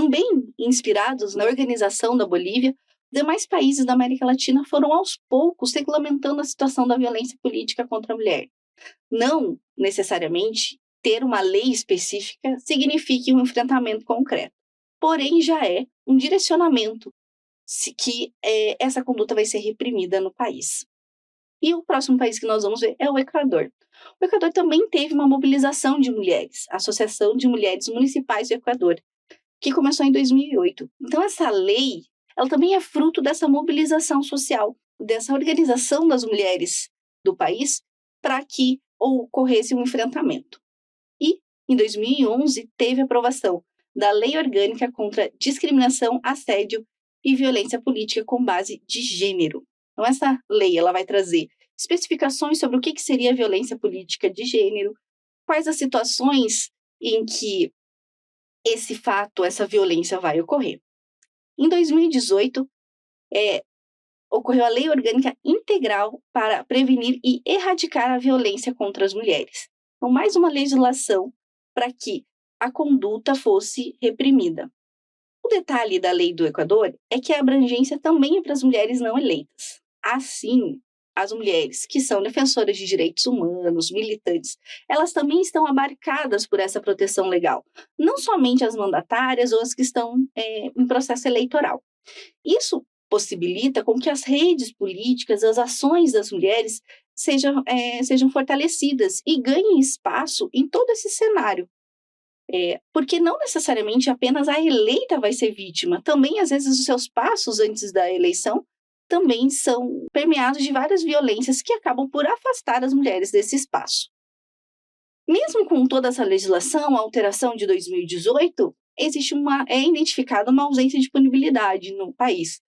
Também inspirados na organização da Bolívia, demais países da América Latina foram aos poucos regulamentando a situação da violência política contra a mulher. Não necessariamente ter uma lei específica signifique um enfrentamento concreto, porém já é um direcionamento que essa conduta vai ser reprimida no país. E o próximo país que nós vamos ver é o Equador. O Equador também teve uma mobilização de mulheres, a Associação de Mulheres Municipais do Equador, que começou em 2008. Então, essa lei, ela também é fruto dessa mobilização social, dessa organização das mulheres do país para que ocorresse um enfrentamento. E, em 2011, teve a aprovação da Lei Orgânica contra Discriminação, Assédio e Violência Política com base de gênero. Então, essa lei ela vai trazer especificações sobre o que seria violência política de gênero, quais as situações em que esse fato, essa violência vai ocorrer. Em 2018, ocorreu a Lei Orgânica Integral para prevenir e erradicar a violência contra as mulheres. Então, mais uma legislação para que a conduta fosse reprimida. O detalhe da lei do Equador é que a abrangência também é para as mulheres não eleitas. Assim, as mulheres que são defensoras de direitos humanos, militantes, elas também estão abarcadas por essa proteção legal. Não somente as mandatárias ou as que estão em processo eleitoral. Isso possibilita com que as redes políticas, as ações das mulheres sejam fortalecidas e ganhem espaço em todo esse cenário. Porque não necessariamente apenas a eleita vai ser vítima, também às vezes os seus passos antes da eleição também são permeados de várias violências que acabam por afastar as mulheres desse espaço. Mesmo com toda essa legislação, a alteração de 2018, é identificada uma ausência de punibilidade no país.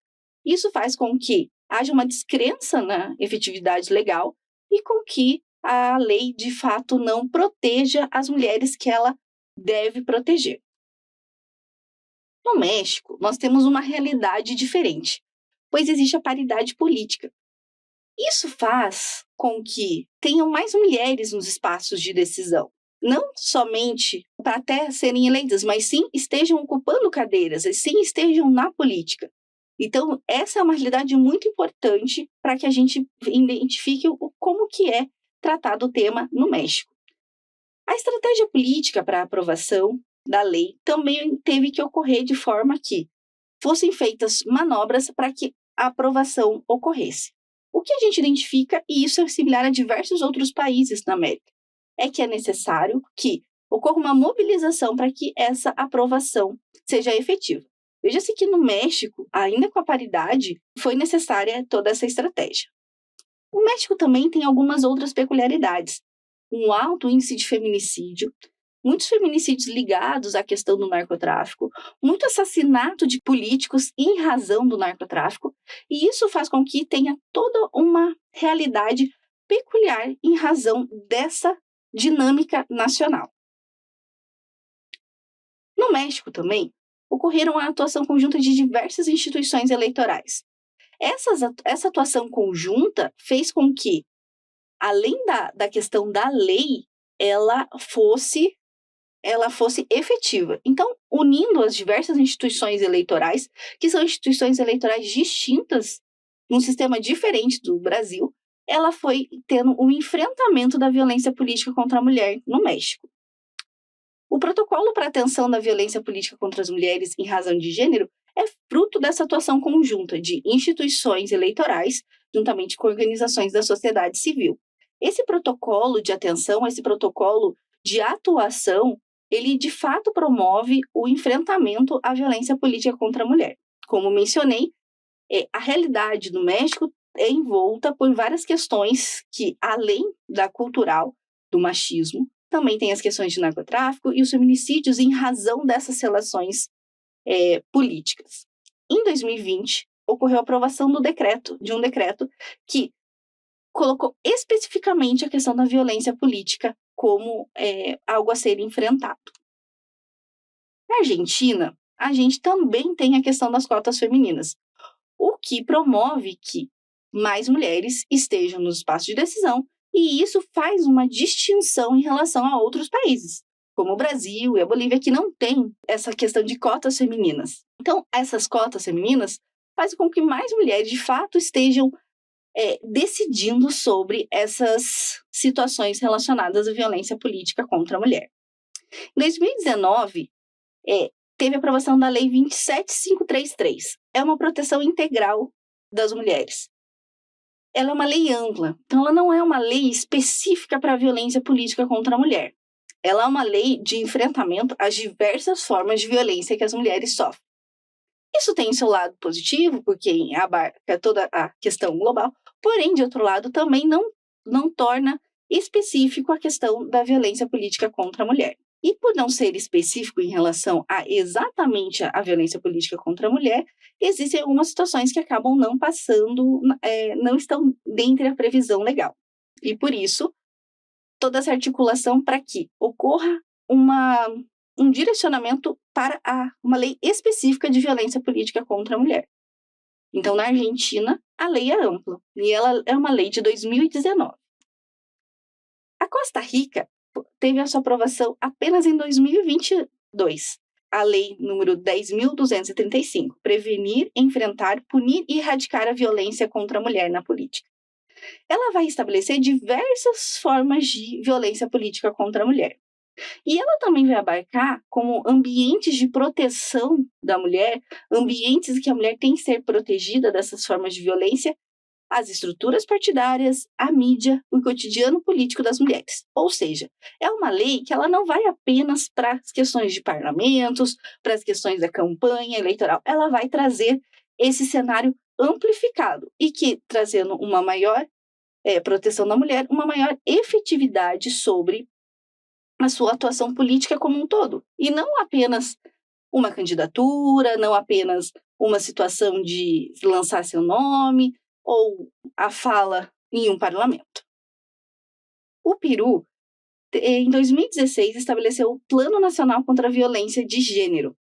Isso faz com que haja uma descrença na efetividade legal e com que a lei, de fato, não proteja as mulheres que ela deve proteger. No México, nós temos uma realidade diferente, pois existe a paridade política. Isso faz com que tenham mais mulheres nos espaços de decisão, não somente para até serem eleitas, mas sim estejam ocupando cadeiras, e sim estejam na política. Então, essa é uma realidade muito importante para que a gente identifique como que é tratado o tema no México. A estratégia política para a aprovação da lei também teve que ocorrer de forma que fossem feitas manobras para que a aprovação ocorresse. O que a gente identifica, e isso é similar a diversos outros países na América, é que é necessário que ocorra uma mobilização para que essa aprovação seja efetiva. Veja-se que no México, ainda com a paridade, foi necessária toda essa estratégia. O México também tem algumas outras peculiaridades. Um alto índice de feminicídio, muitos feminicídios ligados à questão do narcotráfico, muito assassinato de políticos em razão do narcotráfico, e isso faz com que tenha toda uma realidade peculiar em razão dessa dinâmica nacional. No México também, ocorreram a atuação conjunta de diversas instituições eleitorais. Essa atuação conjunta fez com que, além da questão da lei, ela fosse efetiva. Então, unindo as diversas instituições eleitorais, que são instituições eleitorais distintas, num sistema diferente do Brasil, ela foi tendo um enfrentamento da violência política contra a mulher no México. O protocolo para a atenção da violência política contra as mulheres em razão de gênero é fruto dessa atuação conjunta de instituições eleitorais, juntamente com organizações da sociedade civil. Esse protocolo de atenção, esse protocolo de atuação, ele de fato promove o enfrentamento à violência política contra a mulher. Como mencionei, a realidade do México é envolta por várias questões que, além da cultural, do machismo, também tem as questões de narcotráfico e os feminicídios em razão dessas relações políticas. Em 2020, ocorreu a aprovação de um decreto que colocou especificamente a questão da violência política como algo a ser enfrentado. Na Argentina, a gente também tem a questão das cotas femininas, o que promove que mais mulheres estejam nos espaços de decisão, e isso faz uma distinção em relação a outros países. como o Brasil e a Bolívia, que não tem essa questão de cotas femininas. Então, essas cotas femininas fazem com que mais mulheres, de fato, estejam decidindo sobre essas situações relacionadas à violência política contra a mulher. Em 2019, teve a aprovação da Lei 27533. É uma proteção integral das mulheres. Ela é uma lei ampla, então ela não é uma lei específica para a violência política contra a mulher. Ela é uma lei de enfrentamento às diversas formas de violência que as mulheres sofrem. Isso tem seu lado positivo, porque abarca toda a questão global, porém, de outro lado, também não torna específico a questão da violência política contra a mulher. E por não ser específico em relação a exatamente a violência política contra a mulher, existem algumas situações que acabam não passando, não estão dentro da previsão legal. E por isso, toda essa articulação para que ocorra um direcionamento para uma lei específica de violência política contra a mulher. Então, na Argentina, a lei é ampla, e ela é uma lei de 2019. A Costa Rica teve a sua aprovação apenas em 2022. A lei número 10.235, Prevenir, Enfrentar, Punir e Erradicar a Violência contra a Mulher na Política. Ela vai estabelecer diversas formas de violência política contra a mulher. E ela também vai abarcar como ambientes de proteção da mulher, ambientes em que a mulher tem que ser protegida dessas formas de violência, as estruturas partidárias, a mídia, o cotidiano político das mulheres. Ou seja, é uma lei que ela não vai apenas para as questões de parlamentos, para as questões da campanha eleitoral, ela vai trazer esse cenário amplificado e que, trazendo uma maior proteção da mulher, uma maior efetividade sobre a sua atuação política como um todo. E não apenas uma candidatura, não apenas uma situação de lançar seu nome ou a fala em um parlamento. O Peru, em 2016, estabeleceu o Plano Nacional contra a Violência de Gênero,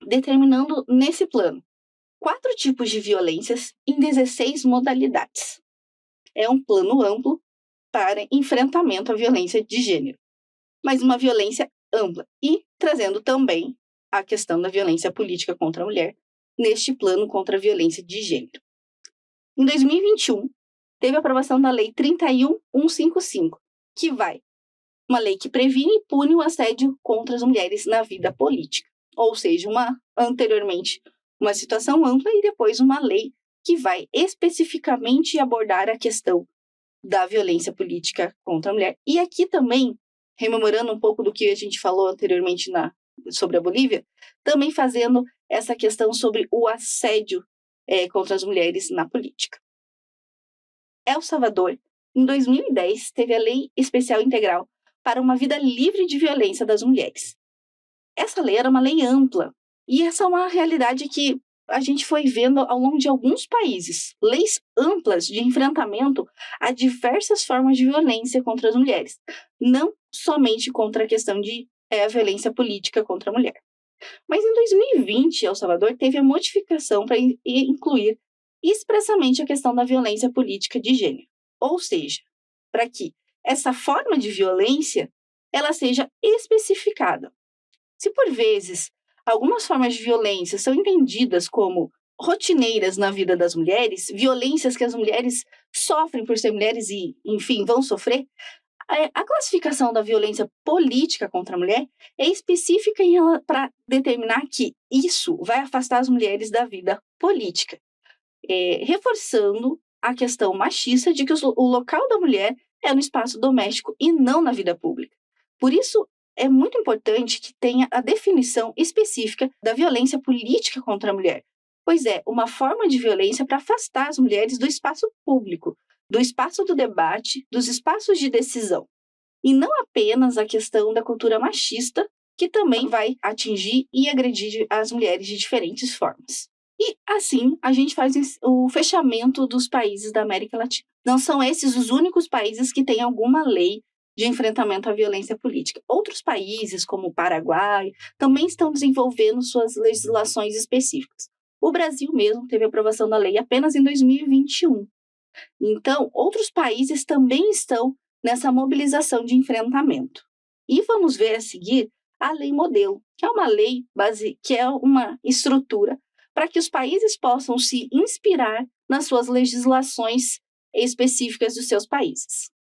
determinando nesse plano 4 tipos de violências em 16 modalidades. É um plano amplo para enfrentamento à violência de gênero, mas uma violência ampla e trazendo também a questão da violência política contra a mulher neste plano contra a violência de gênero. Em 2021, teve a aprovação da Lei 31.155, que uma lei que previne e pune o assédio contra as mulheres na vida política. Ou seja, anteriormente uma situação ampla e depois uma lei que vai especificamente abordar a questão da violência política contra a mulher. E aqui também, rememorando um pouco do que a gente falou anteriormente sobre a Bolívia, também fazendo essa questão sobre o assédio contra as mulheres na política. El Salvador, em 2010, teve a Lei Especial Integral para uma Vida Livre de Violência das Mulheres. Essa lei era uma lei ampla, e essa é uma realidade que a gente foi vendo ao longo de alguns países, leis amplas de enfrentamento a diversas formas de violência contra as mulheres, não somente contra a questão de a violência política contra a mulher. Mas em 2020, El Salvador teve a modificação para incluir expressamente a questão da violência política de gênero, ou seja, para que essa forma de violência ela seja especificada. Se por vezes algumas formas de violência são entendidas como rotineiras na vida das mulheres, violências que as mulheres sofrem por ser mulheres e, enfim, vão sofrer, a classificação da violência política contra a mulher é específica para determinar que isso vai afastar as mulheres da vida política, reforçando a questão machista de que o local da mulher é no espaço doméstico e não na vida pública. Por isso, é muito importante que tenha a definição específica da violência política contra a mulher, pois é uma forma de violência para afastar as mulheres do espaço público, do espaço do debate, dos espaços de decisão. E não apenas a questão da cultura machista, que também vai atingir e agredir as mulheres de diferentes formas. E, assim, a gente faz o fechamento dos países da América Latina. Não são esses os únicos países que têm alguma lei de enfrentamento à violência política. Outros países, como o Paraguai, também estão desenvolvendo suas legislações específicas. O Brasil mesmo teve a aprovação da lei apenas em 2021. Então, outros países também estão nessa mobilização de enfrentamento. E vamos ver a seguir a lei modelo, que é uma lei que é uma estrutura para que os países possam se inspirar nas suas legislações específicas dos seus países.